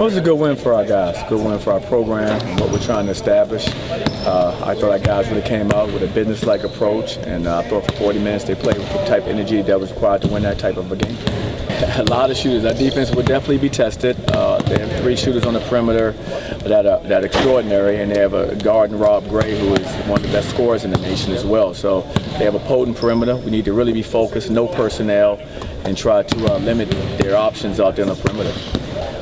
Well, it was a good win for our guys, good win for our program and what we're trying to establish. I thought our guys really came out with a business-like approach, and I thought for 40 minutes they played with the type of energy that was required to win that type of a game. A lot of shooters. Our defense would definitely be tested. They have 3 shooters on the perimeter that are extraordinary, and they have a guard in Rob Gray, who is one of the best scorers in the nation as well. So they have a potent perimeter. We need to really be focused, no personnel, and try to limit their options out there on the perimeter.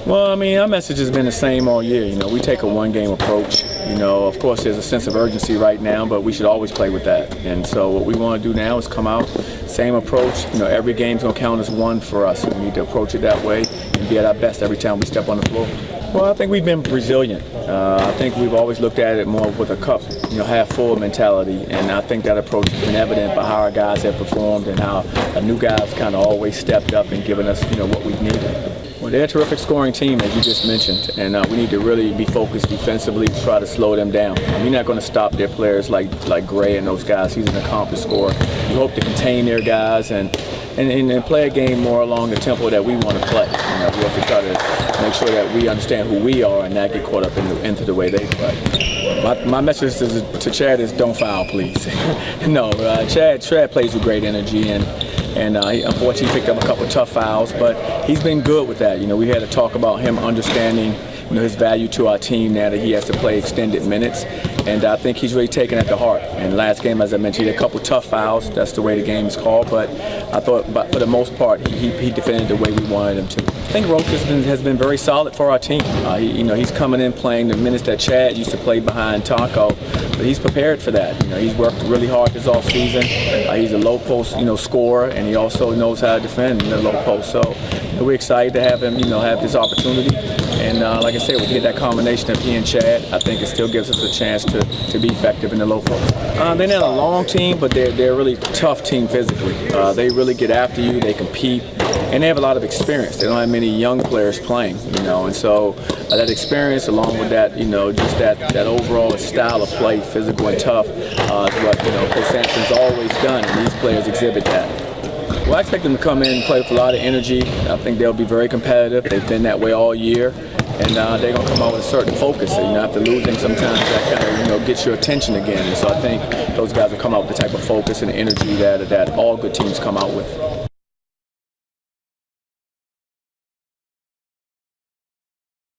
Well, I mean, our message has been the same all year. You know, we take a one-game approach. You know, of course, there's a sense of urgency right now, but we should always play with that. And so what we want to do now is come out, same approach. You know, every game's going to count as one for us. We need to approach it that way and be at our best every time we step on the floor. Well, I think we've been resilient. I think we've always looked at it more with a cup, half full mentality, and I think that approach has been evident by how our guys have performed and how our new guys kind of always stepped up and given us, what we've needed. Well, they're a terrific scoring team, as you just mentioned, and we need to really be focused defensively to try to slow them down. We're not going to stop their players like Gray and those guys. He's an accomplished scorer. We hope to contain their guys and play a game more along the tempo that we want to play. We have to try to make sure that we understand who we are and not get caught up into the way they play. My message to Chad is don't foul, please. No, Chad plays with great energy, and he unfortunately picked up a couple of tough fouls, but he's been good with that. We had to talk about him understanding his value to our team now that he has to play extended minutes, and I think he's really taken it to heart. And last game, as I mentioned, he had a couple tough fouls. That's the way the game is called, but I thought for the most part he defended the way we wanted him to. I think Rokas has been very solid for our team. He's coming in playing the minutes that Chad used to play behind Taco, but he's prepared for that. He's worked really hard this offseason. He's a low post scorer, and he also knows how to defend in the low post. So we're excited to have him have this opportunity. And like I said, we get that combination of he and Chad. I think it still gives us a chance to be effective in the low post. They're not a long team, but they're a really tough team physically. They really get after you. They compete, and they have a lot of experience. They don't have many young players playing, and so that experience, along with that, just that overall style of play, physical and tough, is what Coach Sampson's always done, and these players exhibit that. Well, I expect them to come in and play with a lot of energy. I think they'll be very competitive. They've been that way all year, and they're going to come out with a certain focus. So, after losing, sometimes that kind of gets your attention again. And so I think those guys will come out with the type of focus and energy that all good teams come out with.